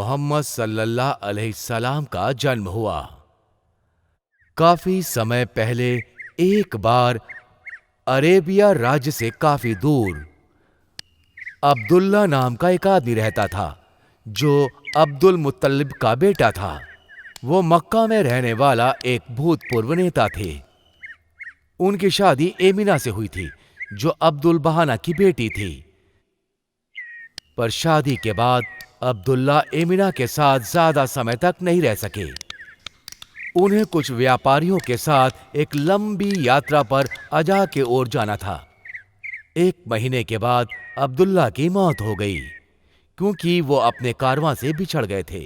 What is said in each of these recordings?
मोहम्मद सल्लल्लाहु अलैहि सलाम का जन्म हुआ। काफी समय पहले एक बार अरेबिया राज्य से काफी दूर अब्दुल्ला नाम का एक आदमी रहता था, जो अब्दुल मुत्तलिब का बेटा था। वो मक्का में रहने वाला एक भूतपूर्व नेता थे। उनकी शादी एमिना से हुई थी, जो अब्दुल बहाना की बेटी थी। पर शादी के बाद अब्दुल्ला एमिना के साथ ज्यादा समय तक नहीं रह सके। उन्हें कुछ व्यापारियों के साथ एक लंबी यात्रा पर अजा के ओर जाना था। 1 महीने के बाद अब्दुल्ला की मौत हो गई, क्योंकि वो अपने कारवां से बिछड़ गए थे।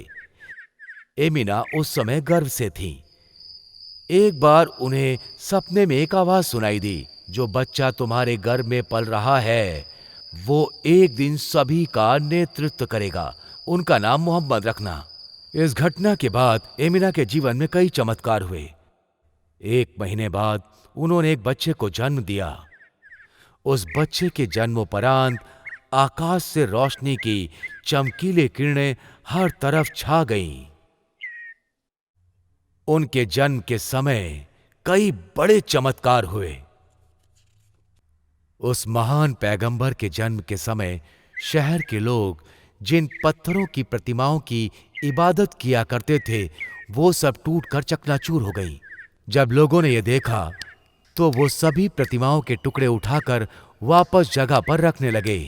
एमिना उस समय गर्भ से थी। एक बार उन्हें सपने में एक आवाज सुनाई दी, जो बच्चा तुम्हारे गर्भ में पल रहा है वो एक दिन सभी का नेतृत्व करेगा, उनका नाम मोहम्मद रखना। इस घटना के बाद एमिना के जीवन में कई चमत्कार हुए। 1 महीने बाद उन्होंने एक बच्चे को जन्म दिया। उस बच्चे के जन्मोपरांत आकाश से रोशनी की चमकीली किरणें हर तरफ छा गईं। उनके जन्म के समय कई बड़े चमत्कार हुए। उस महान पैगंबर के जन्म के समय शहर के लोग जिन पत्थरों की प्रतिमाओं की इबादत किया करते थे, वो सब टूटकर चकनाचूर हो गई। जब लोगों ने यह देखा तो वो सभी प्रतिमाओं के टुकड़े उठाकर वापस जगह पर रखने लगे।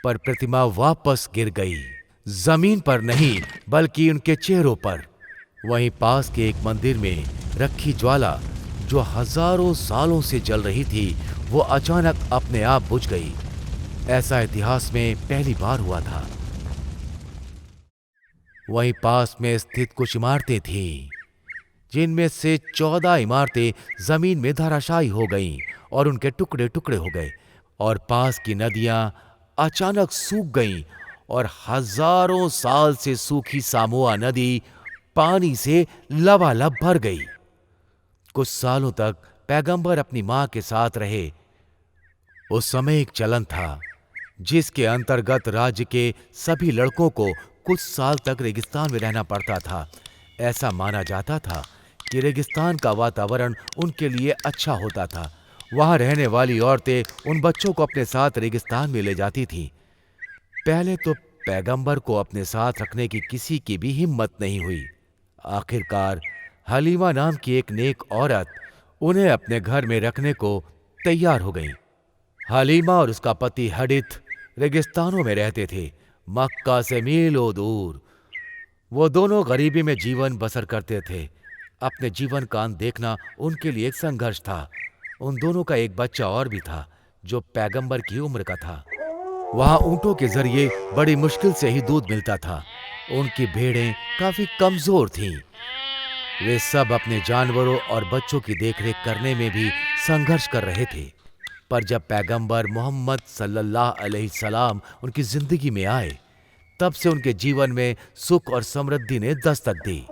पर प्रतिमा वापस गिर गई, जमीन पर नहीं बल्कि उनके चेहरों पर। वहीं पास के एक मंदिर में रखी ज्वाला, जो हजारों सालों से जल रही थी, वो अचानक अपने आप बुझ गई। ऐसा इतिहास में पहली बार हुआ था। वहीं पास में स्थित कुछ इमारतें थीं, जिनमें से 14 इमारतें जमीन में धराशायी हो गईं और उनके टुकड़े टुकड़े हो गए। और पास की नदियां अचानक सूख गईं और हजारों साल से सूखी सामोआ नदी पानी से लबालब भर गई। कुछ सालों तक पैगंबर अपनी मां के साथ रहे। उस समय एक चलन था जिसके अंतर्गत राज्य के सभी लड़कों को कुछ साल तक रेगिस्तान में रहना पड़ता था। ऐसा माना जाता था कि रेगिस्तान का वातावरण उनके लिए अच्छा होता था। वहां रहने वाली औरतें उन बच्चों को अपने साथ रेगिस्तान में ले जाती थीं। पहले तो पैगंबर को अपने साथ रखने की किसी की भी हिम्मत नहीं हुई। आखिरकार हलीमा नाम की एक नेक औरत उन्हें अपने घर में रखने को तैयार हो गई। हलीमा और उसका पति हडिथ रेगिस्तानों में रहते थे, मक्का से मीलों दूर। वो दोनों गरीबी में जीवन बसर करते थे। अपने जीवन का अंत देखना उनके लिए एक संघर्ष था। उन दोनों का एक बच्चा और भी था, जो पैगंबर की उम्र का था। वहां ऊंटों के जरिए बड़ी मुश्किल से ही दूध मिलता था। उनकी भेड़ें काफी कमजोर थीं। वे सब अपने जानवरों और बच्चों की देखरेख करने में भी संघर्ष कर रहे थे। पर जब पैगंबर मोहम्मद सल्लल्लाहु अलैहि सलाम उनकी जिंदगी में आए, तब से उनके जीवन में सुख और समृद्धि ने दस्तक दी।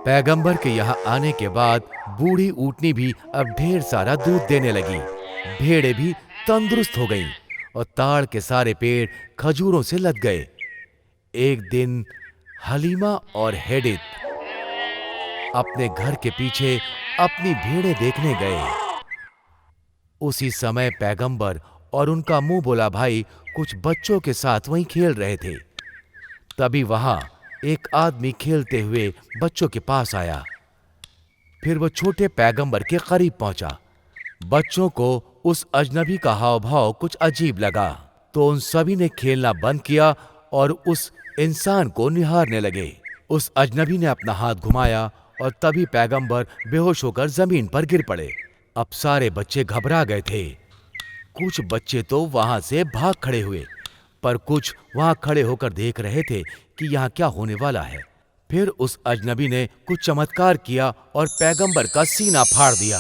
पैगंबर के यहाँ आने के बाद बूढ़ी ऊँटनी भी अब ढेर सारा दूध देने लगी। भेड़ें भी तंदुरुस्त हो गईं और ताड़ के सारे पेड़ खजूरों से लद गए। एक दिन हलीमा और हेडिथ अपने घर के पीछे अपनी भेड़ें देखने गए। उसी समय पैगंबर और उनका मुंह बोला भाई कुछ बच्चों के साथ वहीं खेल रहे थे। तभी वहां एक आदमी खेलते हुए बच्चों के पास आया। फिर वो छोटे पैगंबर के करीब पहुंचा। बच्चों को उस अजनबी का हाव भाव कुछ अजीब लगा, तो उन सभी ने खेलना बंद किया और उस इंसान को निहारने लगे। उस अजनबी ने अपना हाथ घुमाया और तभी पैगंबर बेहोश होकर जमीन पर गिर पड़े। अब सारे बच्चे घबरा गए थे। कुछ बच्चे तो वहां से भाग खड़े हुए, पर कुछ वहां खड़े होकर देख रहे थे कि यहाँ क्या होने वाला है। फिर उस अजनबी ने कुछ चमत्कार किया और पैगंबर का सीना फाड़ दिया।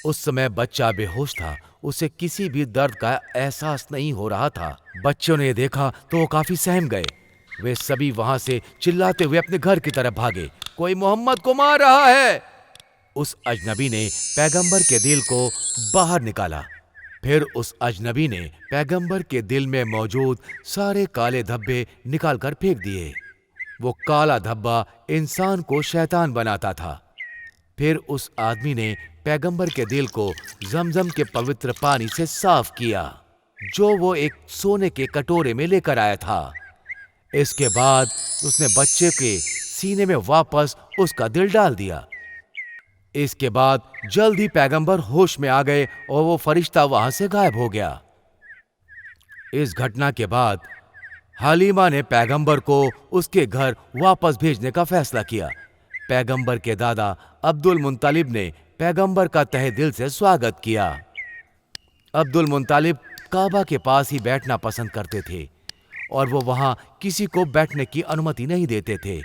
उस समय बच्चा बेहोश था, उसे किसी भी दर्द का एहसास नहीं हो रहा था। बच्चों ने देखा तो वो काफी सहम गए। वे सभी वहां से चिल्लाते हुए अपने घर की तरफ भागे, कोई मोहम्मद को मार रहा है। उस अजनबी ने पैगंबर के दिल को बाहर निकाला। फिर उस अजनबी ने पैगंबर के दिल में मौजूद सारे काले धब्बे निकालकर फेंक दिए। वो काला धब्बा इंसान को शैतान बनाता था। फिर उस आदमी ने पैगंबर के दिल को जमजम के पवित्र पानी से साफ किया, जो वो एक सोने के कटोरे में लेकर आया था। इसके बाद उसने बच्चे के सीने में वापस उसका दिल डाल दिया। इसके बाद जल्द ही पैगंबर होश में आ गए और वो फरिश्ता वहां से गायब हो गया। इस घटना के बाद हलीमा ने पैगंबर को उसके घर वापस भेजने का फैसला किया। पैगंबर के दादा अब्दुल मुत्तलिब ने पैगंबर का तहे दिल से स्वागत किया। अब्दुल मुत्तलिब काबा के पास ही बैठना पसंद करते थे और वो वहां किसी को बैठने की अनुमति नहीं देते थे।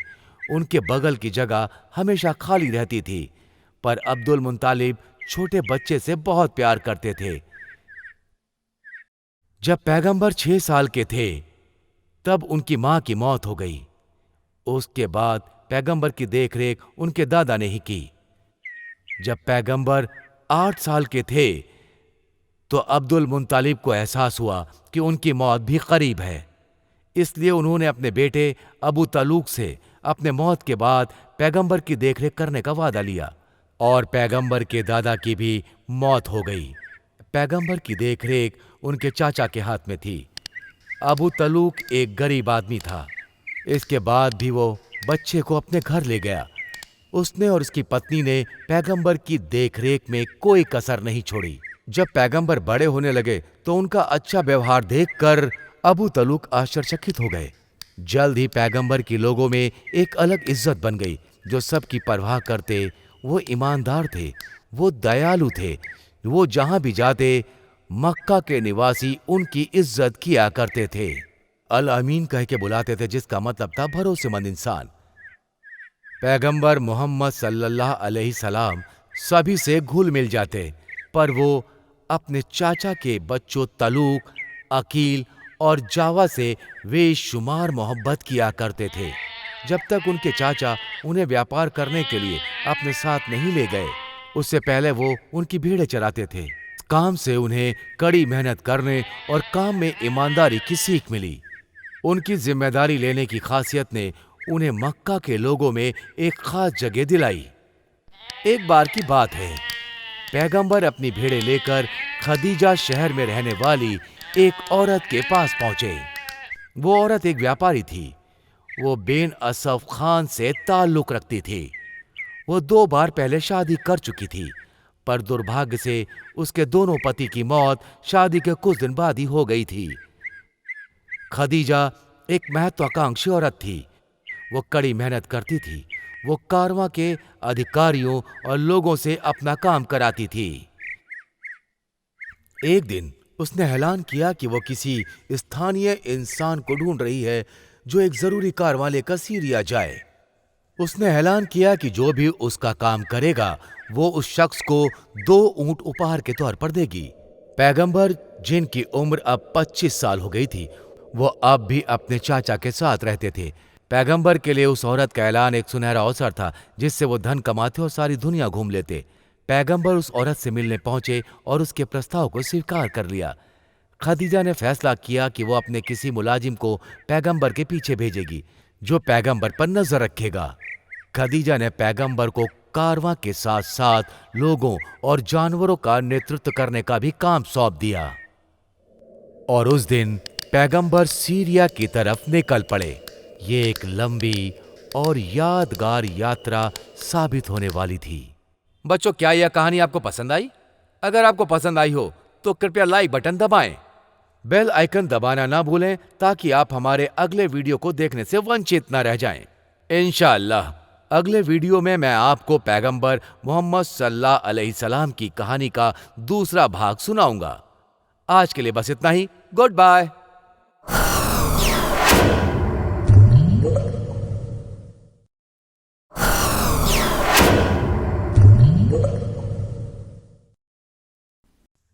उनके बगल की जगह हमेशा खाली रहती थी, पर अब्दुल मुत्तलिब छोटे बच्चे से बहुत प्यार करते थे। जब पैगंबर 6 साल के थे तब उनकी मां की मौत हो गई। उसके बाद पैगंबर की देखरेख उनके दादा ने ही की। जब पैगंबर 8 साल के थे तो अब्दुल मुत्तलिब को एहसास हुआ कि उनकी मौत भी करीब है। इसलिए उन्होंने अपने बेटे अबू तलूक से अपने मौत के बाद पैगंबर की देखरेख करने का वादा लिया और पैगंबर के दादा की भी मौत हो गई। पैगंबर की देखरेख उनके चाचा के हाथ में थी। अबू तलूक एक गरीब आदमी था। इसके बाद भी वो बच्चे को अपने घर ले गया। उसने और उसकी पत्नी ने पैगंबर की देखरेख में कोई कसर नहीं छोड़ी। जब पैगंबर बड़े होने लगे तो उनका अच्छा व्यवहार देखकर अबू तलूक आश्चर्यचकित हो गए। जल्द ही पैगंबर की लोगों में एक अलग इज्जत बन गई। जो सबकी परवाह करते, वो ईमानदार थे, वो दयालु थे। वो जहां भी जाते मक्का के निवासी उनकी इज्जत किया करते थे। अल अमीन कह के बुलाते थे, जिसका मतलब था भरोसेमंद इंसान। पैगंबर मोहम्मद सल्लल्लाहु अलैहि सलाम सभी से घुल मिल जाते, पर वो अपने चाचा के बच्चों तलूक, अकील और जावा से बेशुमार मोहब्बत किया करते थे। जब तक उनके चाचा उन्हें व्यापार करने के लिए अपने साथ नहीं ले गए, उससे पहले वो उनकी भेड़ें चराते थे। काम से उन्हें कड़ी मेहनत करने और काम में ईमानदारी की सीख मिली। उनकी जिम्मेदारी लेने की खासियत ने उन्हें मक्का के लोगों में एक खास जगह दिलाई। एक बार की बात है, पैगंबर अपनी भेड़ें लेकर खदीजा शहर में रहने वाली एक औरत के पास पहुंचे। वो औरत एक व्यापारी थी। वो बिन असफ खान से ताल्लुक रखती थी। वो 2 बार पहले शादी कर चुकी थी, पर दुर्भाग्य से उसके दोनों पति की मौत शादी के कुछ दिन बाद ही हो गई थी। खदीजा एक महत्वाकांक्षी औरत थी। वो कड़ी मेहनत करती थी। वो कारवां के अधिकारियों और लोगों से अपना काम कराती थी। एक दिन उसने ऐलान किया कि वो किसी स्थानीय इंसान को ढूंढ रही है जो एक जरूरी कारवां लेकर सीरिया जाए। उसने ऐलान किया कि जो भी उसका काम करेगा वो उस शख्स को 2 ऊंट उपहार के तौर पर देगी। पैगंबर, जिनकी उम्र अब 25 साल हो गई थी, वो अब भी अपने चाचा के साथ रहते थे। पैगंबर के लिए उस औरत का ऐलान एक सुनहरा अवसर था जिससे वो धन कमाते और सारी दुनिया घूम लेते। पैगंबर उस औरत से मिलने पहुंचे और उसके प्रस्ताव को स्वीकार कर लिया। खदीजा ने फैसला किया कि वो अपने किसी मुलाजिम को पैगंबर के पीछे भेजेगी जो पैगंबर पर नजर रखेगा। खदीजा ने पैगंबर को कारवां के साथ साथ लोगों और जानवरों का नेतृत्व करने का भी काम सौंप दिया। और उस दिन पैगंबर सीरिया की तरफ निकल पड़े। ये एक लंबी और यादगार यात्रा साबित होने वाली थी। बच्चों, क्या यह कहानी आपको पसंद आई? अगर आपको पसंद आई हो तो कृपया लाइक बटन दबाएं। बेल आइकन दबाना ना भूलें ताकि आप हमारे अगले वीडियो को देखने से वंचित ना रह जाएं। इंशाअल्लाह अगले वीडियो में मैं आपको पैगंबर मोहम्मद सल्लल्लाहु अलैहि सलाम की कहानी का दूसरा भाग सुनाऊंगा। आज के लिए बस इतना ही। Good bye.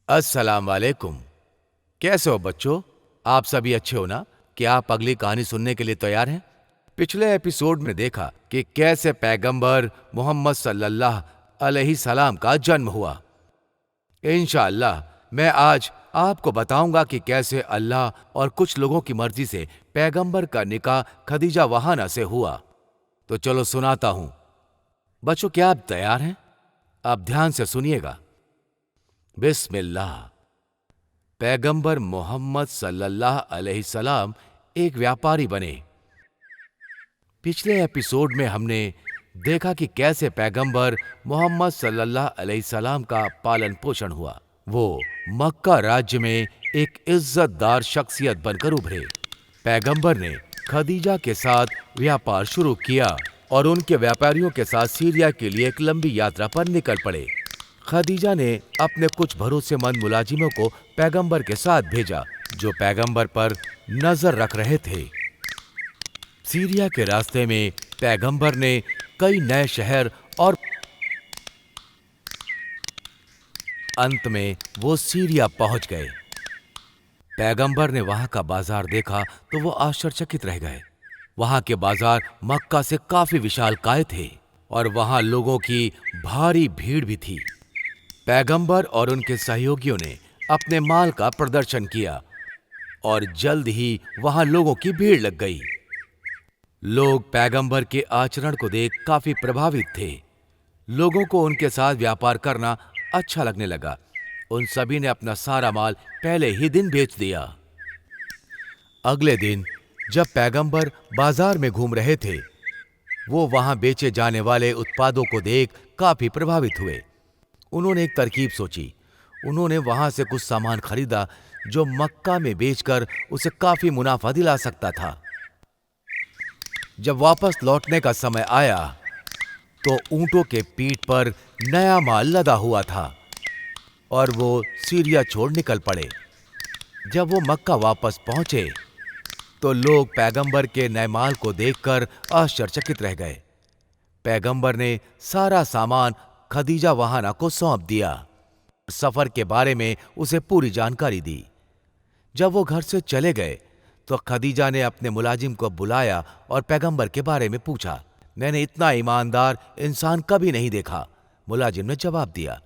अस्सलाम वालेकुम। कैसे हो बच्चों? आप सभी अच्छे हो ना? क्या आप अगली कहानी सुनने के लिए तैयार हैं? पिछले एपिसोड में देखा कि कैसे पैगंबर मोहम्मद सल्लल्लाहु अलैहि सलाम का जन्म हुआ। इंशाअल्लाह मैं आज आपको बताऊंगा कि कैसे अल्लाह और कुछ लोगों की मर्जी से पैगंबर का निकाह खदीजा वहाना से हुआ। तो चलो सुनाता हूं। बच्चों, क्या आप तैयार हैं? आप ध्यान से सुनिएगा। बिस्मिल्लाह। पैगंबर मोहम्मद सल्लल्लाहु अलैहि सलाम एक व्यापारी बने। पिछले एपिसोड में हमने देखा कि कैसे पैगंबर मोहम्मद सल्लल्लाहु अलैहि सलाम का पालन पोषण हुआ। वो मक्का राज्य में एक इज्जतदार शख्सियत बनकर उभरे। पैगंबर ने खदीजा के साथ व्यापार शुरू किया और उनके व्यापारियों के साथ सीरिया के लिए एक लंबी यात्रा पर निकल पड़े। खदीजा ने अपने कुछ भरोसेमंद मुलाजिमों को पैगंबर के साथ भेजा, जो पैगंबर पर नजर रख रहे थे। सीरिया के रास्ते में पैगंबर ने कई नए शहर और अंत में वो सीरिया पहुंच गए। पैगंबर ने वहां का बाजार देखा तो वो आश्चर्यचकित रह गए। वहां के बाजार मक्का से काफी विशालकाय थे और वहां लोगों की भारी भीड़ भी थी। पैगंबर और उनके सहयोगियों ने अपने माल का प्रदर्शन किया और जल्द ही वहां लोगों की भीड़ लग गई। लोग पैगंबर के आचरण को देख काफी प्रभावित थे। लोगों को उनके साथ व्यापार करना अच्छा लगने लगा। उन सभी ने अपना सारा माल पहले ही दिन बेच दिया। अगले दिन जब पैगंबर बाजार में घूम रहे थे, वो वहां बेचे जाने वाले उत्पादों को देख काफी प्रभावित हुए। उन्होंने एक तरकीब सोची। उन्होंने वहां से कुछ सामान खरीदा जो मक्का में बेचकर उसे काफी मुनाफा दिला सकता था। जब वापस लौटने का समय आया तो ऊंटों के पीठ पर नया माल लदा हुआ था और वो सीरिया छोड़ निकल पड़े। जब वो मक्का वापस पहुंचे तो लोग पैगंबर के नए माल को देखकर आश्चर्यचकित रह गए। पैगंबर ने सारा सामान खदीजा वहाना को सौंप दिया। सफर के बारे में उसे पूरी जानकारी दी। जब वो घर से चले गए तो खदीजा ने अपने मुलाजिम को बुलाया और पैगंबर के बारे में पूछा। मैंने इतना ईमानदार इंसान कभी नहीं देखा, मुलाजिम ने जवाब दिया।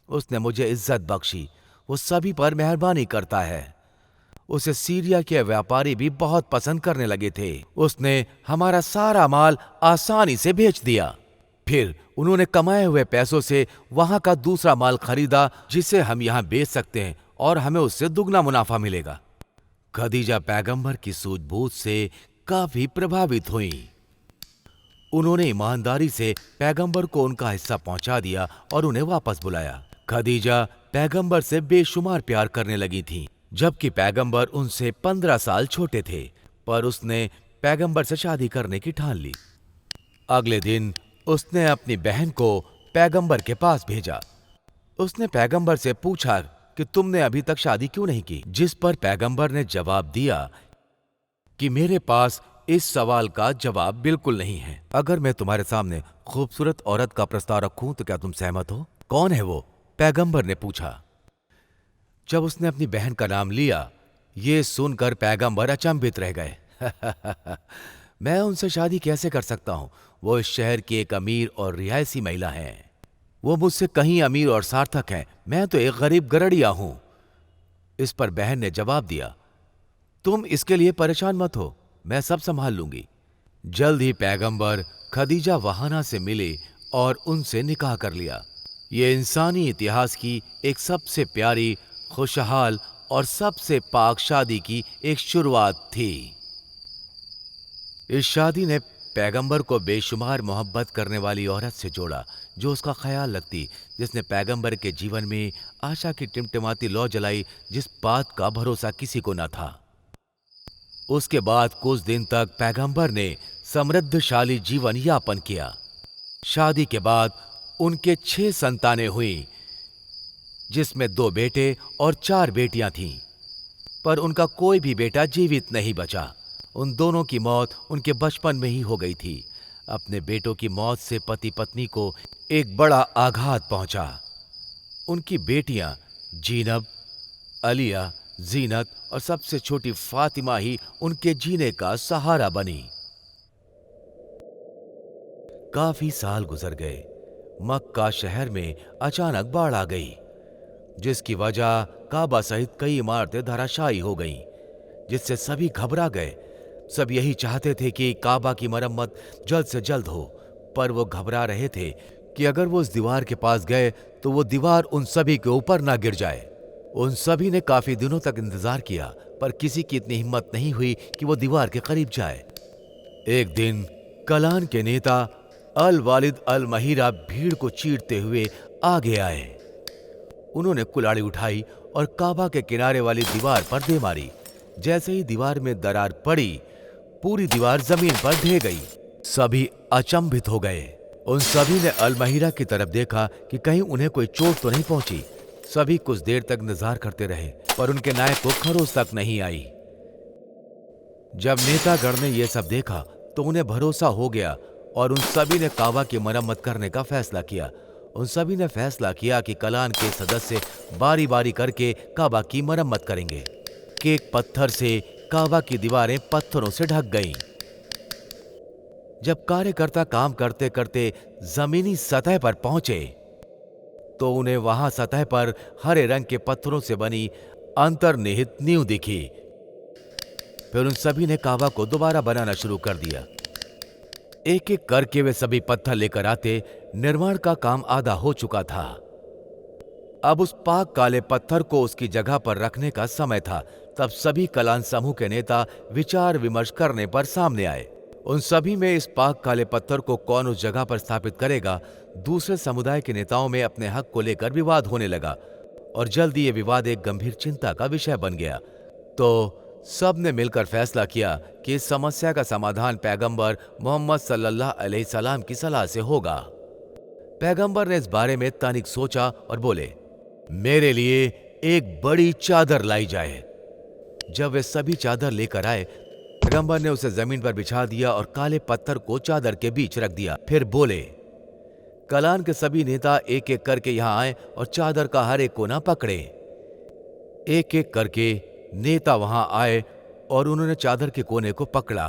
उसने मुझे इज्जत बख्शी, वो सभी पर मेहरबानी करता है। उसे सीरिया के व्यापारी भी बहुत पसंद करने लगे थे। उसने हमारा सारा माल आसानी से बेच दिया। फिर उन्होंने कमाए हुए पैसों से वहां का दूसरा माल खरीदा जिसे हम यहां बेच सकते हैं और हमें उससे दुगना मुनाफा मिलेगा। खदीजा पैगंबर की सूझबूझ से काफी प्रभावित हुई। उन्होंने ईमानदारी से पैगंबर को उनका हिस्सा पहुंचा दिया और उन्हें वापस बुलाया। खदीजा पैगंबर से बेशुमार प्यार करने लगी थी, जबकि पैगंबर उनसे 15 साल छोटे थे, पर उसने पैगंबर से शादी करने की ठान ली। अगले दिन उसने अपनी बहन को पैगंबर के पास भेजा। उसने पैगंबर से पूछा कि तुमने अभी तक शादी क्यों नहीं की, जिस पर पैगंबर ने जवाब दिया कि मेरे पास इस सवाल का जवाब बिल्कुल नहीं है। अगर मैं तुम्हारे सामने खूबसूरत औरत का प्रस्ताव रखूं तो क्या तुम सहमत हो? कौन है वो? पैगंबर ने पूछा। जब उसने अपनी बहन का नाम लिया, ये सुनकर पैगंबर अचंभित रह गए। मैं उनसे शादी कैसे कर सकता हूं? वो इस शहर की एक अमीर और रियायती महिला है। वो मुझसे कहीं अमीर और सार्थक है। मैं तो एक गरीब गरड़िया हूं। इस पर बहन ने जवाब दिया, तुम इसके लिए परेशान मत हो, मैं सब संभाल लूंगी। जल्द ही पैगंबर खदीजा वहाना से मिले और उनसे निकाह कर लिया। ये इंसानी इतिहास की एक सबसे प्यारी, खुशहाल और सबसे पाक शादी की एक शुरुआत थी। इस शादी ने पैगंबर को बेशुमार मोहब्बत करने वाली औरत से जोड़ा, जो उसका ख्याल रखती, जिसने पैगंबर के जीवन में आशा की टिमटिमाती लौ जलाई, जिस बात का भरोसा किसी को न था। उसके बाद कुछ दिन तक पैगंबर ने समृद्धशाली जीवन यापन किया। शादी के बाद उनके 6 संतानें हुईं, जिसमें 2 बेटे और 4 बेटियां थीं, पर उनका कोई भी बेटा जीवित नहीं बचा। उन दोनों की मौत उनके बचपन में ही हो गई थी। अपने बेटों की मौत से पति पत्नी को एक बड़ा आघात पहुंचा। उनकी बेटियां जीनब, अलिया, जीनत और सबसे छोटी फातिमा ही उनके जीने का सहारा बनी। काफी साल गुजर गए। मक्का शहर में अचानक बाढ़ आ गई। जिसकी वजह काबा सहित कई इमारतें धराशायी हो गईं, जिससे सभी घबरा गए। सब यही चाहते थे कि काबा की मरम्मत जल्द से जल्द हो, पर वो घबरा रहे थे कि अगर वो उस दीवार के पास गए तो वो दीवार उन सभी के ऊपर ना गिर जाए। उन सभी ने काफी दिनों तक इंतजार किया, पर किसी की इतनी हिम्मत नहीं हुई कि वो दीवार के करीब जाए। एक दिन कलान के नेता अल वालिद अल महीरा भीड़ को चीरते हुए आगे आए। उन्होंने कुल्हाड़ी उठाई और काबा के किनारे वाली दीवार पर दे मारी। जैसे ही दीवार में दरार पड़ी, पूरी दीवार जमीन पर ढह गई। सभी अचंभित हो गए। उन सभी ने अल महीरा की तरफ देखा कि कहीं उन्हें कोई चोट तो नहीं पहुंची। सभी कुछ देर तक इंतजार करते रहे, पर उनके नायक को खरोच तक नहीं आई। जब नेतागण ने यह सब देखा तो उन्हें भरोसा हो गया और उन सभी ने काबा की मरम्मत करने का फैसला किया। उन सभी ने फैसला किया कि कलान के सदस्य बारी बारी करके काबा की मरम्मत करेंगे। केक पत्थर से काबा की दीवारें पत्थरों से ढक गईं। जब कार्यकर्ता काम करते करते जमीनी सतह पर पहुंचे तो उन्हें वहां सतह पर हरे रंग के पत्थरों से बनी अंतर्निहित नींव दिखी। फिर उन सभी ने काबा को दोबारा बनाना शुरू कर दिया। एक एक करके वे सभी पत्थर लेकर आते। निर्माण का काम आधा हो चुका था। अब उस पाक काले पत्थर को उसकी जगह पर रखने का समय था। तब सभी कलान समूह के नेता विचार विमर्श करने पर सामने आए। उन सभी में इस पाक काले पत्थर को कौन उस जगह पर स्थापित करेगा, दूसरे समुदाय के नेताओं में अपने हक को लेकर विवाद होने लगा और जल्दी ये विवाद एक गंभीर चिंता का विषय बन गया। तो सब ने मिलकर फैसला किया कि इस समस्या का समाधान पैगंबर मोहम्मद सल्लल्लाहु अलैहि सलाम की सलाह से होगा। पैगंबर ने इस बारे में तनिक सोचा और बोले, मेरे लिए एक बड़ी चादर लाई जाए। जब वे सभी चादर लेकर आए, पैगंबर ने उसे जमीन पर बिछा दिया और काले पत्थर को चादर के बीच रख दिया। फिर बोले, कलान के सभी नेता एक एक करके यहां आए और चादर का हर एक कोना पकड़े। एक एक करके नेता वहां आए और उन्होंने चादर के कोने को पकड़ा।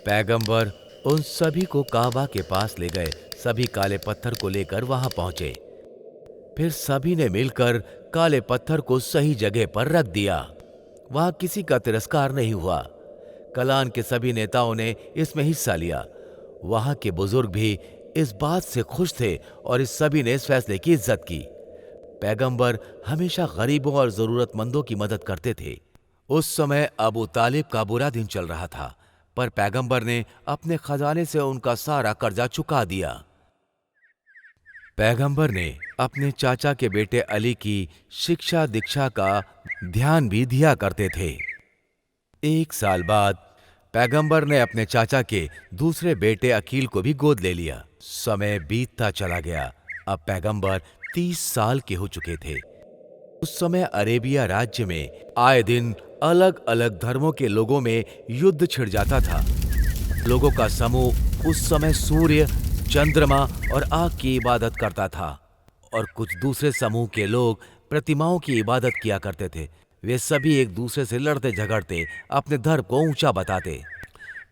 पैगंबर उन सभी को काबा के पास ले गए। सभी काले पत्थर को लेकर वहां पहुंचे। फिर सभी ने मिलकर काले पत्थर को सही जगह पर रख दिया। वहां किसी का तिरस्कार नहीं हुआ। कलान के सभी नेताओं ने इसमें हिस्सा लिया। वहां के बुजुर्ग भी इस बात से खुश थे और इस सभी ने इस फैसले की इज्जत की। पैगंबर हमेशा गरीबों और जरूरतमंदों की मदद करते थे। उस समय अबू तालिब का बुरा दिन चल रहा था, पर पैगंबर ने अपने खजाने से उनका सारा कर्जा चुका दिया। पैगंबर ने अपने चाचा के बेटे अली की शिक्षा दीक्षा का ध्यान भी दिया करते थे। एक साल बाद पैगंबर ने अपने चाचा के दूसरे बेटे अकील को भी गोद ले लिया। समय बीतता चला गया। अब पैगंबर 30 साल के हो चुके थे। उस समय अरेबिया राज्य में आए दिन अलग अलग धर्मों के लोगों में युद्ध छिड़ जाता था। लोगों का समूह उस समय सूर्य, चंद्रमा और आग की इबादत करता था और कुछ दूसरे समूह के लोग प्रतिमाओं की इबादत किया करते थे। वे सभी एक दूसरे से लड़ते झगड़ते अपने धर्म को ऊंचा बताते।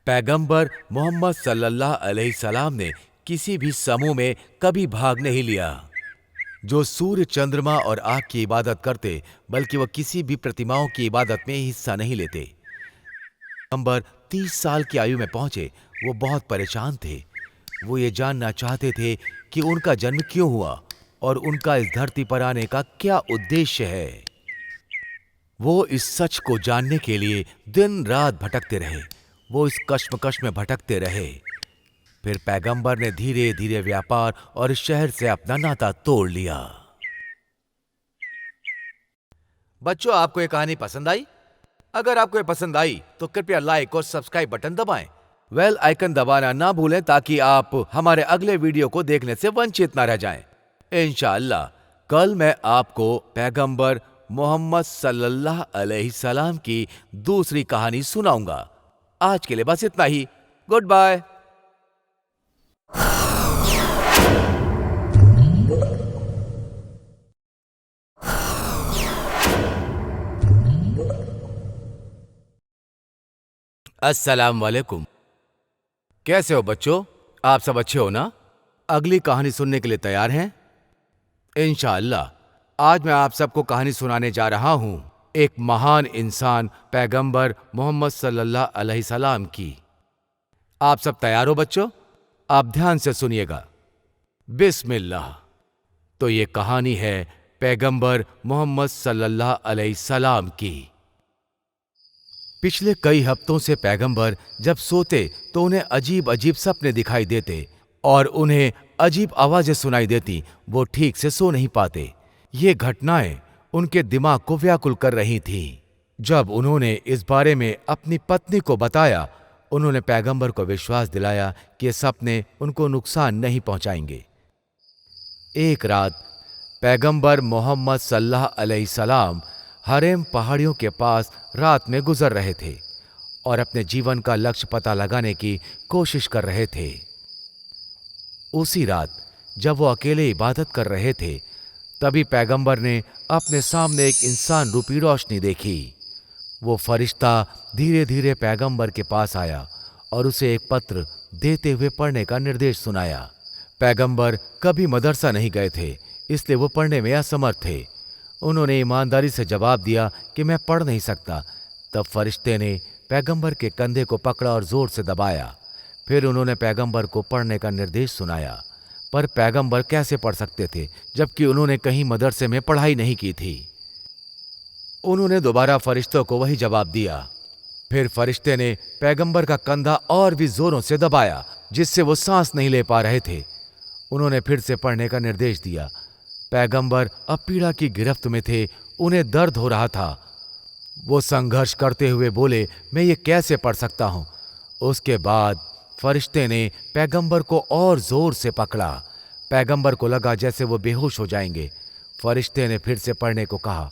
पैगंबर मोहम्मद सल्लल्लाहु अलैहि सलाम ने किसी भी समूह में कभी भाग नहीं लिया जो सूर्य, चंद्रमा और आग की इबादत करते, बल्कि वह किसी भी प्रतिमाओं की इबादत में हिस्सा नहीं लेते। पैगंबर 30 साल की आयु में पहुंचे। वो बहुत परेशान थे। वो ये जानना चाहते थे कि उनका जन्म क्यों हुआ और उनका इस धरती पर आने का क्या उद्देश्य है। वो इस सच को जानने के लिए दिन रात भटकते रहे। वो इस कश्मकश में भटकते रहे। फिर पैगंबर ने धीरे धीरे व्यापार और इस शहर से अपना नाता तोड़ लिया। बच्चों, आपको ये कहानी पसंद आई? अगर आपको ये पसंद आई तो कृपया लाइक और सब्सक्राइब बटन दबाएं। बेल आइकन दबाना ना भूलें ताकि आप हमारे अगले वीडियो को देखने से वंचित ना रह जाएं। इंशाअल्लाह कल मैं आपको पैगंबर मोहम्मद सल्लल्लाहु अलैहि सलाम की दूसरी कहानी सुनाऊंगा। आज के लिए बस इतना ही। Good bye. अस्सलाम वालेकुम। कैसे हो बच्चों? आप सब अच्छे हो ना? अगली कहानी सुनने के लिए तैयार हैं? इंशाअल्लाह आज मैं आप सबको कहानी सुनाने जा रहा हूं एक महान इंसान पैगंबर मोहम्मद सल्लल्लाहु अलैहि सलाम की। आप सब तैयार हो बच्चों? आप ध्यान से सुनिएगा। बिस्मिल्लाह। तो ये कहानी है पैगंबर मोहम्मद सल्लल्लाहु अलैहि सलाम की। पिछले कई हफ्तों से पैगंबर जब सोते तो उन्हें अजीब अजीब सपने दिखाई देते और उन्हें अजीब आवाजें सुनाई देती। वो ठीक से सो नहीं पाते। ये घटनाएं उनके दिमाग को व्याकुल कर रही थीं। जब उन्होंने इस बारे में अपनी पत्नी को बताया, उन्होंने पैगंबर को विश्वास दिलाया कि ये सपने उनको नुकसान नहीं पहुंचाएंगे। एक रात पैगंबर मोहम्मद सल्लल्लाहु अलैहि सलाम हरेम पहाड़ियों के पास रात में गुजर रहे थे और अपने जीवन का लक्ष्य पता लगाने की कोशिश कर रहे थे। उसी रात जब वो अकेले इबादत कर रहे थे, तभी पैगंबर ने अपने सामने एक इंसान रूपी रोशनी देखी। वो फरिश्ता धीरे धीरे पैगंबर के पास आया और उसे एक पत्र देते हुए पढ़ने का निर्देश सुनाया। पैगंबर कभी मदरसा नहीं गए थे, इसलिए वो पढ़ने में असमर्थ थे। उन्होंने ईमानदारी से जवाब दिया कि मैं पढ़ नहीं सकता। तब फरिश्ते ने पैगंबर के कंधे को पकड़ा और जोर से दबाया। फिर उन्होंने पैगंबर को पढ़ने का निर्देश सुनाया। पर पैगंबर कैसे पढ़ सकते थे जबकि उन्होंने कहीं मदरसे में पढ़ाई नहीं की थी। उन्होंने दोबारा फरिश्तों को वही जवाब दिया। फिर फरिश्ते ने पैगंबर का कंधा और भी जोरों से दबाया, जिससे वो सांस नहीं ले पा रहे थे। उन्होंने फिर से पढ़ने का निर्देश दिया। पैगंबर अब पीड़ा की गिरफ्त में थे। उन्हें दर्द हो रहा था। वो संघर्ष करते हुए बोले, मैं ये कैसे पढ़ सकता हूं? उसके बाद फरिश्ते ने पैगंबर को और जोर से पकड़ा। पैगंबर को लगा जैसे वो बेहोश हो जाएंगे। फरिश्ते ने फिर से पढ़ने को कहा,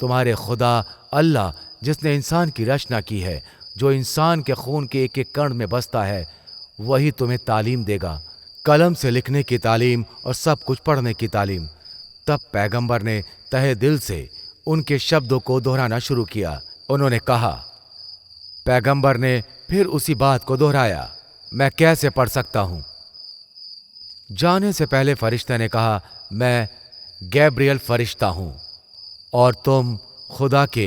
तुम्हारे खुदा अल्लाह जिसने इंसान की रचना की है, जो इंसान के खून के एक एक कण में बसता है, वही तुम्हें तालीम देगा, कलम से लिखने की तालीम और सब कुछ पढ़ने की तालीम। तब पैगंबर ने तहे दिल से उनके शब्दों को दोहराना शुरू किया। उन्होंने कहा, पैगंबर ने फिर उसी बात को दोहराया, मैं कैसे पढ़ सकता हूं? जाने से पहले फरिश्ते ने कहा, मैं गैब्रियल फरिश्ता हूं और तुम खुदा के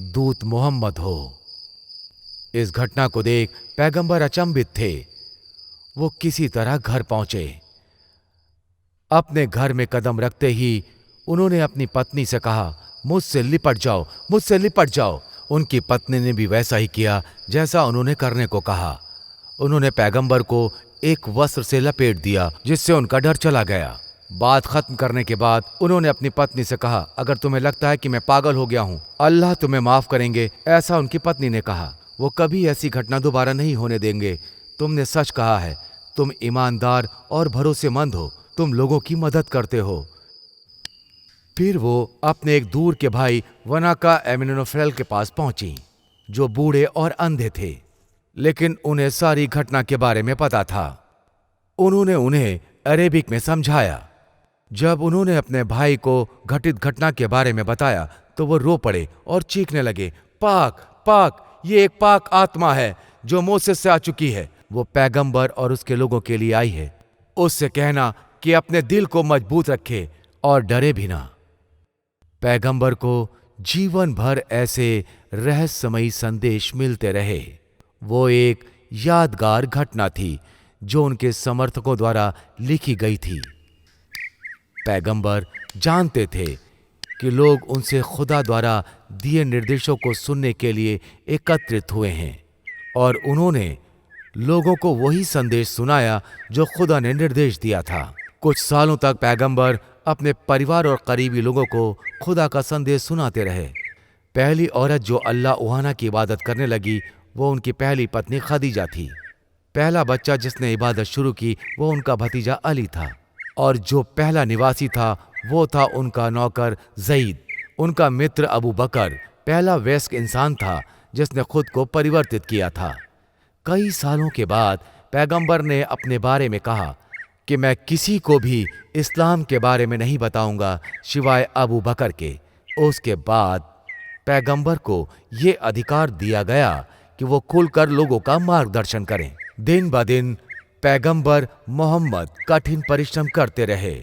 दूत मोहम्मद हो। इस घटना को देख पैगंबर अचंभित थे। वो किसी तरह घर पहुंचे। अपने घर में कदम रखते ही उन्होंने अपनी पत्नी से कहा, मुझसे लिपट जाओ, मुझसे लिपट जाओ। उनकी पत्नी ने भी वैसा ही किया जैसा उन्होंने करने को कहा। उन्होंने पैगंबर को एक वस्त्र से लपेट दिया, जिससे उनका डर चला गया। बात खत्म करने के बाद उन्होंने अपनी पत्नी से कहा, अगर तुम्हें लगता है कि मैं पागल हो गया हूं, अल्लाह तुम्हें माफ करेंगे। ऐसा उनकी पत्नी ने कहा। वो कभी ऐसी घटना दोबारा नहीं होने देंगे। तुमने सच कहा है। तुम ईमानदार और भरोसेमंद हो। तुम लोगों की मदद करते हो। फिर वो अपने एक दूर के भाई वनाका एमिनोफेल के पास पहुंची, जो बूढ़े और अंधे थे, लेकिन उन्हें सारी घटना के बारे में पता था। उन्होंने उन्हें अरेबिक में समझाया। जब उन्होंने अपने भाई को घटित घटना के बारे में बताया तो वो रो पड़े और चीखने लगे, पाक पाक, ये एक पाक आत्मा है जो मोसेस से आ चुकी है। वो पैगंबर और उसके लोगों के लिए आई है। उससे कहना कि अपने दिल को मजबूत रखे और डरे भी ना। पैगंबर को जीवन भर ऐसे रहस्यमयी संदेश मिलते रहे। वो एक यादगार घटना थी जो उनके समर्थकों द्वारा लिखी गई थी। पैगंबर जानते थे कि लोग उनसे खुदा द्वारा दिए निर्देशों को सुनने के लिए एकत्रित हुए हैं और उन्होंने लोगों को वही संदेश सुनाया जो खुदा ने निर्देश दिया था। कुछ सालों तक पैगंबर अपने परिवार और करीबी लोगों को खुदा का संदेश सुनाते रहे। पहली औरत जो अल्लाह उहाना की इबादत करने लगी, वो उनकी पहली पत्नी खदीजा थी। पहला बच्चा जिसने इबादत शुरू की वो उनका भतीजा अली था, और जो पहला निवासी था वो था उनका नौकर ज़ईद। उनका मित्र अबू बकर पहला वयस्क इंसान था जिसने खुद को परिवर्तित किया था। कई सालों के बाद पैगंबर ने अपने बारे में कहा कि मैं किसी को भी इस्लाम के बारे में नहीं बताऊंगा सिवाय अबू बकर के। उसके बाद पैगंबर को ये अधिकार दिया गया कि वो खुलकर लोगों का मार्गदर्शन करें। दिन ब दिन पैगंबर मोहम्मद कठिन परिश्रम करते रहे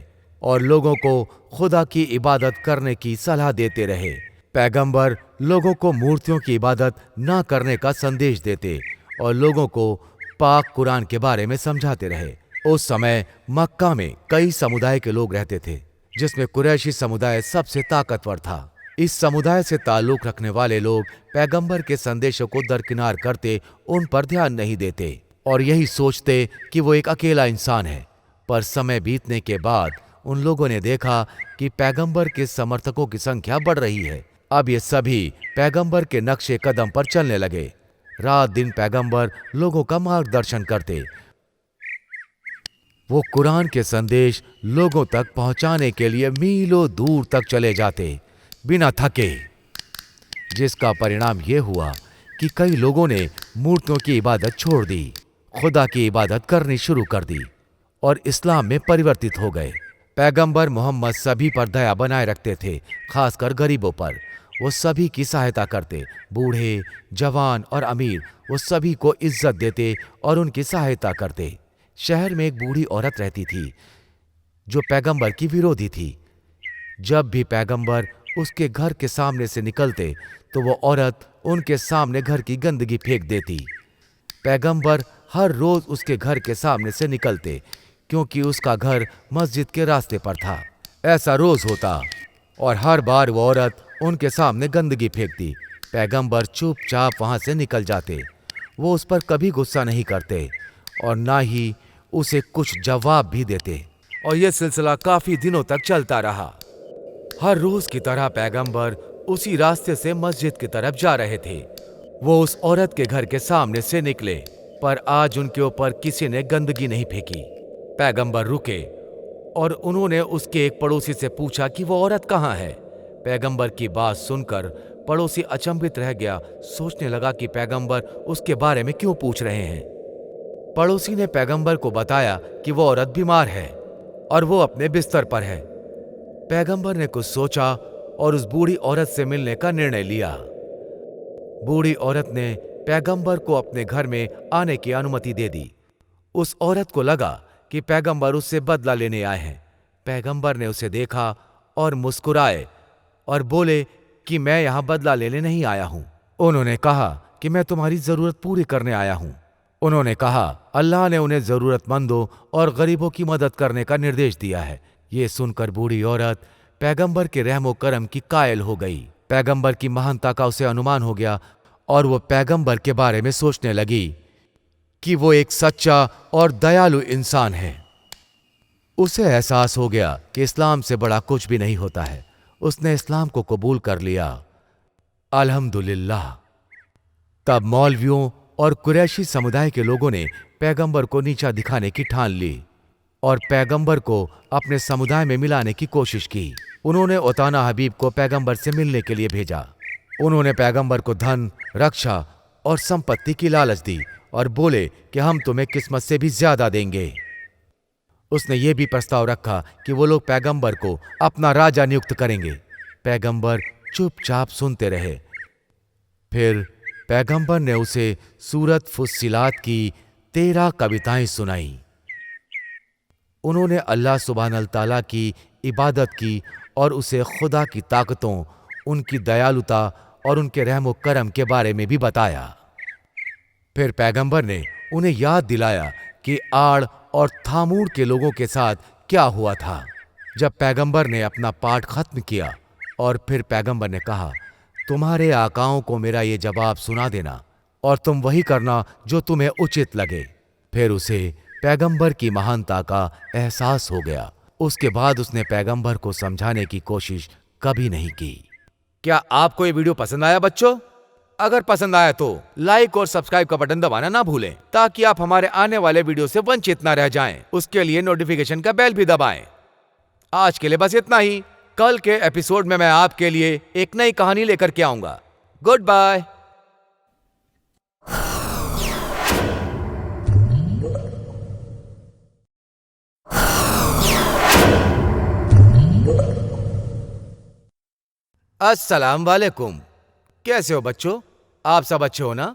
और लोगों को खुदा की इबादत करने की सलाह देते रहे। पैगंबर लोगों को मूर्तियों की इबादत ना करने का संदेश देते और लोगों को पाक कुरान के बारे में समझाते रहे। उस समय मक्का में कई समुदाय के लोग रहते थे, जिसमें कुरैशी समुदाय सबसे ताकतवर था। इस समुदाय से ताल्लुक रखने वाले लोग पैगंबर के संदेशों को दरकिनार करते, उन पर ध्यान नहीं देते और यही सोचते कि वो एक अकेला इंसान है। पर समय बीतने के बाद उन लोगों ने देखा कि पैगंबर के समर्थकों की संख्या बढ़ रही है। अब ये सभी पैगंबर के नक्शे कदम पर चलने लगे। रात दिन पैगंबर लोगों का मार्गदर्शन करते। वो कुरान के संदेश लोगों तक पहुंचाने के लिए मीलों दूर तक चले जाते बिना थके, जिसका परिणाम ये हुआ कि कई लोगों ने मूर्तियों की इबादत छोड़ दी, खुदा की इबादत करनी शुरू कर दी और इस्लाम में परिवर्तित हो गए। पैगंबर मोहम्मद सभी पर दया बनाए रखते थे, खासकर गरीबों पर। वो सभी की सहायता करते, बूढ़े, जवान और अमीर, वो सभी को इज्जत देते और उनकी सहायता करते। शहर में एक बूढ़ी औरत रहती थी जो पैगंबर की विरोधी थी। जब भी पैगंबर उसके घर के सामने से निकलते तो वो औरत उनके सामने घर की गंदगी फेंक देती। पैगंबर हर रोज उसके घर के सामने से निकलते, क्योंकि उसका घर मस्जिद के रास्ते पर था। ऐसा रोज होता और हर बार वो औरत उनके सामने गंदगी फेंकती। पैगंबर चुपचाप वहां से निकल जाते। वो उस पर कभी गुस्सा नहीं करते और ना ही उसे कुछ जवाब भी देते। और यह सिलसिला काफी दिनों तक चलता रहा। हर रोज की तरह पैगंबर उसी रास्ते से मस्जिद की तरफ जा रहे थे। वो उस औरत के घर के सामने से निकले, पर आज उनके ऊपर किसी ने गंदगी नहीं फेंकी। पैगंबर रुके और उन्होंने उसके एक पड़ोसी से पूछा कि वो औरत कहाँ है। पैगंबर की बात सुनकर पड़ोसी अचंभित रह गया, सोचने लगा कि पैगंबर उसके बारे में क्यों पूछ रहे हैं। पड़ोसी ने पैगंबर को बताया कि वो औरत बीमार है और वो अपने बिस्तर पर है। पैगंबर ने कुछ सोचा और उस बूढ़ी औरत से मिलने का निर्णय लिया। बूढ़ी औरत ने पैगंबर को अपने घर में आने की अनुमति दे दी। उस औरत को लगा कि पैगंबर उससे बदला लेने आए हैं। पैगंबर ने उसे देखा और मुस्कुराए और बोले कि मैं यहां बदला लेने नहीं आया हूं। उन्होंने कहा कि मैं तुम्हारी जरूरत पूरी करने आया हूं। उन्होंने कहा, अल्लाह ने उन्हें जरूरतमंदों और गरीबों की मदद करने का निर्देश दिया है। ये सुनकर बूढ़ी औरत पैगंबर के रहमो करम की कायल हो गई। पैगंबर की महानता का उसे अनुमान हो गया और वो पैगंबर के बारे में सोचने लगी कि वो एक सच्चा और दयालु इंसान है। उसे एहसास हो गया कि इस्लाम से बड़ा कुछ भी नहीं होता है। उसने इस्लाम को कबूल कर लिया। अल्हम्दुलिल्लाह। तब मौलवियों और कुरैशी समुदाय के लोगों ने पैगंबर को नीचा दिखाने की ठान ली और पैगंबर को अपने समुदाय में मिलाने की कोशिश की। उन्होंने उताना हबीब को पैगंबर से मिलने के लिए भेजा। उन्होंने पैगंबर को धन, रक्षा और संपत्ति की लालच दी और बोले कि हम तुम्हें किस्मत से भी ज्यादा देंगे। उसने ये भी प्रस्ताव रखा कि वो लोग पैगंबर को अपना राजा नियुक्त करेंगे। पैगंबर चुपचाप सुनते रहे। फिर पैगंबर ने उसे सूरत फुस्सिलात की 13 कविताएं सुनाई। उन्होंने अल्लाह सुब्हानल तआला की इबादत की और उसे खुदा की ताकतों, उनकी दयालुता और उनके रहमो करम के बारे में भी बताया। फिर पैगंबर ने उन्हें याद दिलाया कि आड़ और थामूर के लोगों के साथ क्या हुआ था। जब पैगंबर ने अपना पाठ खत्म किया और फिर पैगंबर ने कहा, तुम्हारे आकाओं को मेरा ये जवाब सुना देना और तुम वही करना जो तुम्हें उचित लगे। फिर उसे पैगंबर की महानता का एहसास हो गया। उसके बाद उसने पैगंबर को समझाने की कोशिश कभी नहीं की। क्या आपको ये वीडियो पसंद आया बच्चों? अगर पसंद आया तो लाइक और सब्सक्राइब का बटन दबाना ना भूलें, ताकि आप हमारे आने वाले वीडियो से वंचित ना रह जाएं। उसके लिए नोटिफिकेशन का बेल भी दबाएं। आज के लिए बस इतना ही। कल के एपिसोड में मैं आपके लिए एक नई कहानी लेकर के आऊंगा। Good bye. अस्सलाम वालेकुम। कैसे हो बच्चों? आप सब अच्छे हो ना?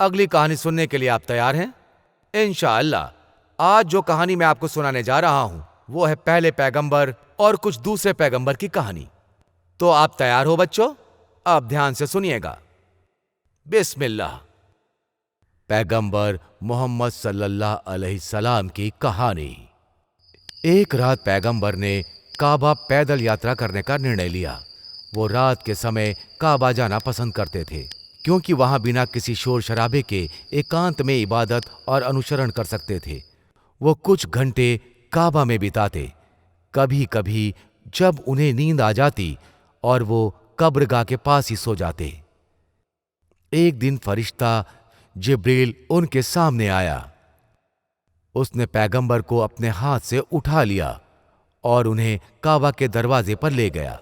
अगली कहानी सुनने के लिए आप तैयार हैं? इंशाअल्लाह। आज जो कहानी मैं आपको सुनाने जा रहा हूं वो है पहले पैगंबर और कुछ दूसरे पैगंबर की कहानी। तो आप तैयार हो बच्चों? अब ध्यान से सुनिएगा। बिस्मिल्लाह। पैगंबर मोहम्मद सल्लल्लाहु अलैहि सलाम की कहानी। एक रात पैगंबर ने काबा पैदल यात्रा करने का निर्णय लिया। वो रात के समय काबा जाना पसंद करते थे, क्योंकि वहां बिना किसी शोर शराबे के एकांत में इबादत और अनुसरण कर सकते थे। वो कुछ घंटे काबा में बिताते। कभी कभी जब उन्हें नींद आ जाती और वो कब्रगाह के पास ही सो जाते। एक दिन फरिश्ता जिब्रील उनके सामने आया। उसने पैगंबर को अपने हाथ से उठा लिया और उन्हें काबा के दरवाजे पर ले गया,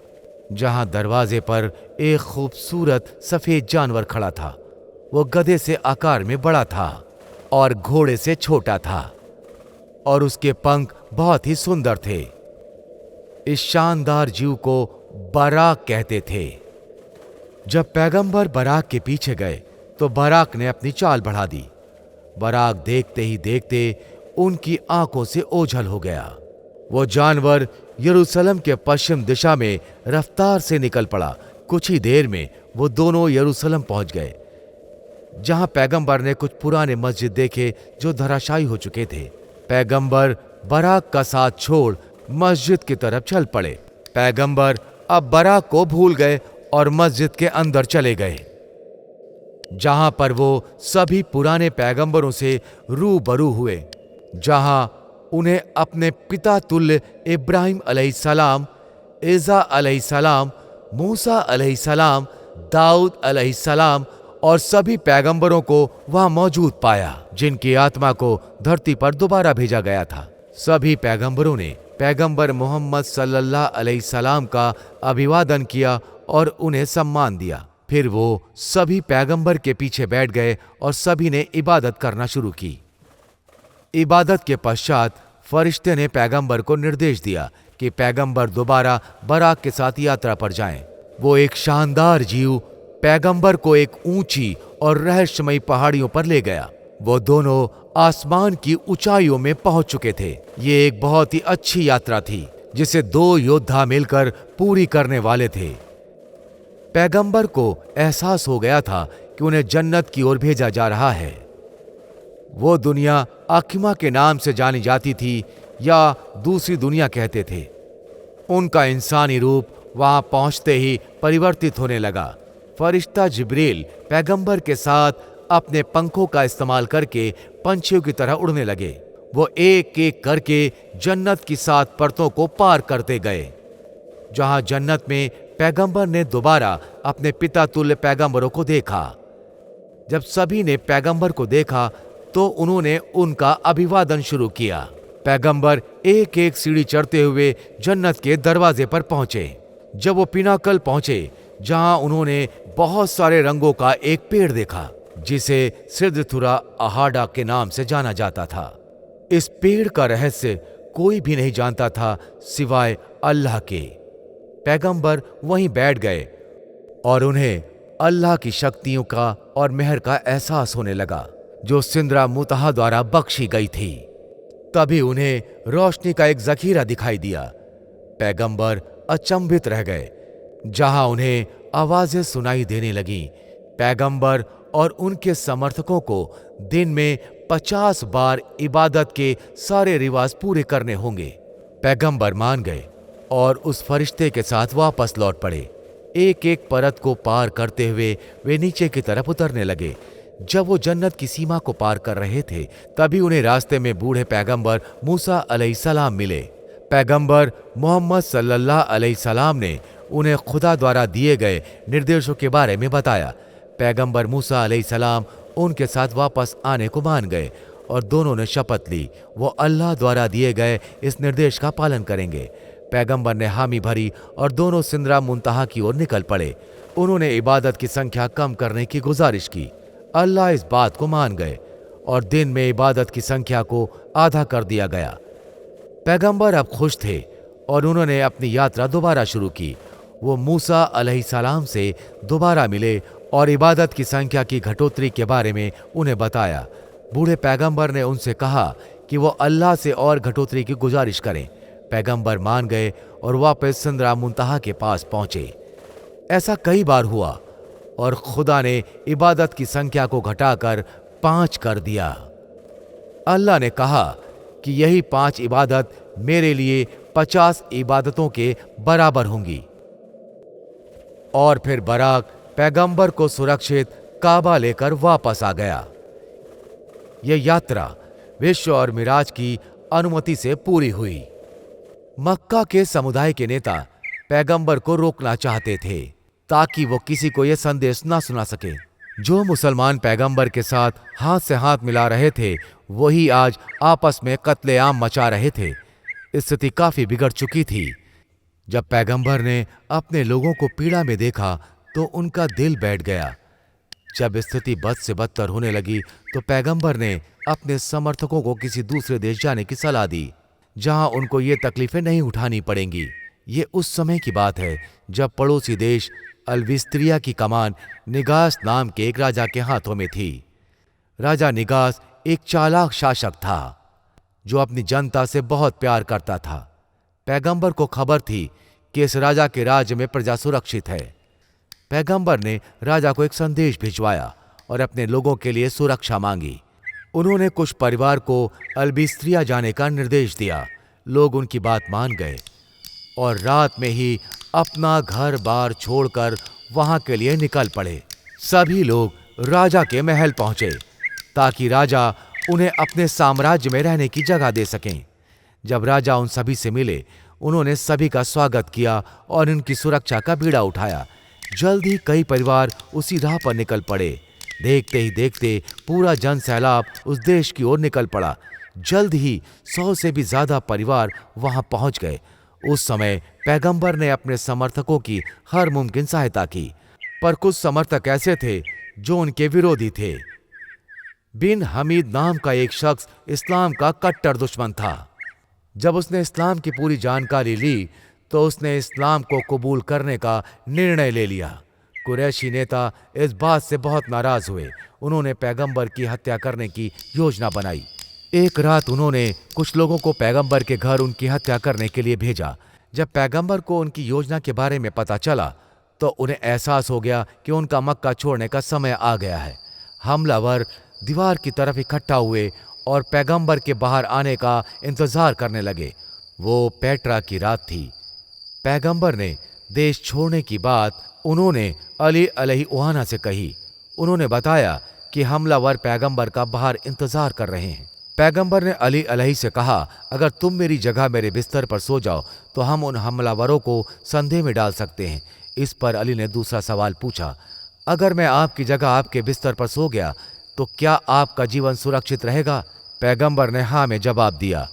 जहां दरवाजे पर एक खूबसूरत सफेद जानवर खड़ा था। वो गधे से आकार में बड़ा था और घोड़े से छोटा था, और उसके पंख बहुत ही सुंदर थे। इस शानदार जीव को बराक कहते थे। जब पैगंबर बराक के पीछे गए तो बराक ने अपनी चाल बढ़ा दी। बराक देखते ही देखते उनकी आंखों से ओझल हो गया। वो जानवर यरूशलेम के पश्चिम दिशा में रफ्तार से निकल पड़ा। कुछ ही देर में वो दोनों यरूशलेम पहुंच गए, जहां पैगंबर ने कुछ पुराने मस्जिद देखे जो धराशायी हो चुके थे। पैगंबर बराक का साथ छोड़ मस्जिद की तरफ चल पड़े। पैगंबर अब बराक को भूल गए और मस्जिद के अंदर चले गए, जहां पर वो सभी पुराने पैगंबरों से रूबरू हुए, जहां उन्हें अपने पिता तुल्य इब्राहिम अलैहिस्सलाम, ईसा अलैहिस्सलाम, मूसा अलैहिस्सलाम, दाऊद अलैहिस्सलाम और सभी पैगंबरों को वहां मौजूद पाया, जिनकी आत्मा को धरती पर दोबारा भेजा गया था। सभी पैगंबरों ने पैगंबर मोहम्मद सल्लल्लाहु अलैहि सलाम का अभिवादन किया और उन्हें सम्मान दिया। फिर वो सभी पैगंबर के पीछे बैठ गए और सभी ने इबादत करना शुरू की। इबादत के पश्चात फरिश्ते ने पैगंबर को निर्देश दिया कि पैगंबर दोबारा बराक के साथ यात्रा पर जाएं। वो एक शानदार जीव पैगंबर को एक ऊंची और रहस्यमयी पहाड़ियों पर ले गया। वो दोनों आसमान की ऊंचाइयों में पहुंच चुके थे। ये एक बहुत ही अच्छी यात्रा थी, जिसे दो योद्धा मिलकर पूरी करने वाले थे। पैगंबर को एहसास हो गया था कि उन्हें जन्नत की ओर भेजा जा रहा है। वो दुनिया आखिमा के नाम से जानी जाती थी, या दूसरी दुनिया कहते थे। उनका इंसानी रूप वहां पहुंचते ही परिवर्तित होने लगा। फरिश्ता जिब्रील पैगंबर के साथ अपने पंखों का इस्तेमाल करके पंछियों की तरह उड़ने लगे। वो एक एक करके जन्नत की 7 परतों को पार करते गए। जहां जन्नत में पैगंबर ने दोबारा अपने पिता तुल्य पैगंबरों को देखा। जब सभी ने पैगंबर को देखा तो उन्होंने उनका अभिवादन शुरू किया। पैगंबर एक एक सीढ़ी चढ़ते हुए जन्नत के दरवाजे पर पहुंचे। जब वो पिनाकल पहुंचे, जहां उन्होंने बहुत सारे रंगों का एक पेड़ देखा, जिसे सिद्रथुरा अहाडा के नाम से जाना जाता था। इस पेड़ का रहस्य कोई भी नहीं जानता था सिवाय अल्लाह के। पैगंबर वहीं बैठ गए और उन्हें अल्लाह की शक्तियों का और मेहर का एहसास होने लगा, जो सिंदरा मुतहा द्वारा बख्शी गई थी। तभी उन्हें रोशनी का एक जखीरा दिखाई दिया। पैगंबर अचंभित रह गए, जहां उन्हें आवाजें सुनाई देने लगीं। पैगंबर और उनके समर्थकों को दिन में 50 बार इबादत के सारे रिवाज पूरे करने होंगे। पैगंबर मान गए और उस फरिश्ते के साथ वापस लौट पड़े। एक एक परत को पार करते हुए वे नीचे की तरफ उतरने लगे। जब वो जन्नत की सीमा को पार कर रहे थे, तभी उन्हें रास्ते में बूढ़े पैगंबर मूसा अलैहिस्सलाम मिले। पैगंबर मोहम्मद सल्लल्लाहु अलैहि सलाम ने उन्हें खुदा द्वारा दिए गए निर्देशों के बारे में बताया। पैगंबर मूसा अलैहिस्सलाम उनके साथ वापस आने को मान गए और दोनों ने शपथ ली वो अल्लाह द्वारा दिए गए इस निर्देश का पालन करेंगे। पैगंबर ने हामी भरी और दोनों सिंदरा मुंतहा की ओर निकल पड़े। उन्होंने इबादत की संख्या कम करने की गुजारिश की। अल्लाह इस बात को मान गए और दिन में इबादत की संख्या को आधा कर दिया गया। पैगंबर अब खुश थे और उन्होंने अपनी यात्रा दोबारा शुरू की। वो मूसा अलैहिस्सलाम से दोबारा मिले और इबादत की संख्या की घटोतरी के बारे में उन्हें बताया। बूढ़े पैगंबर ने उनसे कहा कि वो अल्लाह से और घटोतरी की गुजारिश करें। पैगंबर मान गए और वापस सिदरा मुंतहा के पास पहुंचे। ऐसा कई बार हुआ और खुदा ने इबादत की संख्या को घटाकर 5 कर दिया। अल्लाह ने कहा कि यही 5 इबादत मेरे लिए 50 इबादतों के बराबर होंगी। और फिर बराक पैगंबर को सुरक्षित काबा लेकर वापस आ गया। यह यात्रा विश्व और मिराज की अनुमति से पूरी हुई। मक्का के समुदाय के नेता पैगंबर को रोकना चाहते थे ताकि वो किसी को यह संदेश ना सुना सके। जो मुसलमान पैगंबर के साथ हाथ मिला रहे थे वही आज आपस में कत्लेआम मचा रहे थे। स्थिति काफी बिगड़ चुकी थी। जब पैगंबर ने अपने लोगों को पीड़ा में देखा तो उनका दिल बैठ गया। जब स्थिति बद से बदतर होने लगी तो पैगंबर ने अपने समर्थकों को किसी दूसरे देश जाने की सलाह दी जहां उनको ये तकलीफें नहीं उठानी पड़ेंगी। ये उस समय की बात है जब पड़ोसी देश अल्विस्त्रिया की कमान निगास नाम के एक राजा के हाथों में थी। राजा निगास एक चालाक शासक था जो अपनी जनता से बहुत प्यार करता था। पैगंबर को खबर थी कि इस राजा के राज्य में प्रजा सुरक्षित है। पैगंबर ने राजा को एक संदेश भिजवाया और अपने लोगों के लिए सुरक्षा मांगी। उन्होंने कुछ परिवार को अल्बिस्त्रिया जाने का निर्देश दिया। लोग उनकी बात मान गए और रात में ही अपना घर बार छोड़कर वहां के लिए निकल पड़े। सभी लोग राजा के महल पहुंचे ताकि राजा उन्हें अपने साम्राज्य में रहने की जगह दे सकें। जब राजा उन सभी से मिले उन्होंने सभी का स्वागत किया और उनकी सुरक्षा का बीड़ा उठाया। जल्द ही कई परिवार उसी राह पर निकल पड़े। देखते ही देखते पूरा जन सैलाब उस देश की ओर निकल पड़ा। जल्द ही 100 से भी ज्यादा परिवार वहां पहुंच गए। उस समय पैगंबर ने अपने समर्थकों की हर मुमकिन सहायता की, पर कुछ समर्थक ऐसे थे जो उनके विरोधी थे। बिन हमीद नाम का एक शख्स इस्लाम का कट्टर दुश्मन था। जब उसने इस्लाम की पूरी जानकारी ली तो उसने इस्लाम को कबूल करने का निर्णय ले लिया। कुरैशी नेता इस बात से बहुत नाराज हुए। उन्होंने पैगंबर की हत्या करने की योजना बनाई। एक रात उन्होंने कुछ लोगों को पैगंबर के घर उनकी हत्या करने के लिए भेजा। जब पैगंबर को उनकी योजना के बारे में पता चला तो उन्हें एहसास हो गया कि उनका मक्का छोड़ने का समय आ गया है। हमलावर दीवार की तरफ इकट्ठा हुए और पैगंबर के बाहर आने का इंतजार करने लगे। वो पेट्रा की रात थी। पैगंबर ने देश छोड़ने की बात उन्होंने अली अलैहिस्सलाम से कही। उन्होंने बताया कि हमलावर पैगंबर का बाहर इंतजार कर रहे हैं। पैगंबर ने अली अलैहि से कहा, अगर तुम मेरी जगह मेरे बिस्तर पर सो जाओ तो हम उन हमलावरों को संदेह में डाल सकते हैं। इस पर अली ने दूसरा सवाल पूछा, अगर मैं आपकी जगह आपके बिस्तर पर सो गया तो क्या आपका जीवन सुरक्षित रहेगा? पैगंबर ने हाँ में जवाब दिया।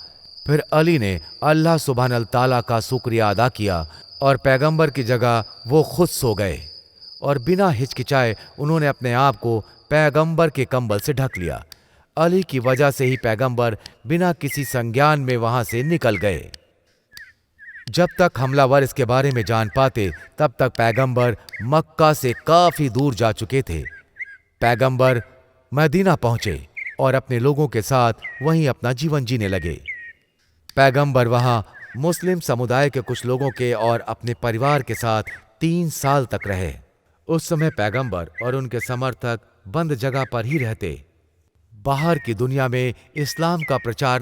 फिर अली ने अल्लाह सुब्हानल ताला का शुक्रिया अदा किया और पैगंबर की जगह वो खुद सो गए और बिना हिचकिचाए उन्होंने अपने आप को पैगंबर के कंबल से ढक लिया। अली की वजह से ही पैगंबर बिना किसी संज्ञान में वहां से निकल गए। जब तक हमलावर इसके बारे में जान पाते तब तक पैगंबर मक्का से काफी दूर जा चुके थे। पैगंबर मदीना पहुंचे और अपने लोगों के साथ वहीं अपना जीवन जीने लगे। पैगंबर वहां मुस्लिम समुदाय के कुछ लोगों के और अपने परिवार के साथ 3 साल तक रहे। उस समय पैगंबर और उनके समर्थक बंद जगह पर ही रहते। बाहर की दुनिया में इस्लाम का प्रचार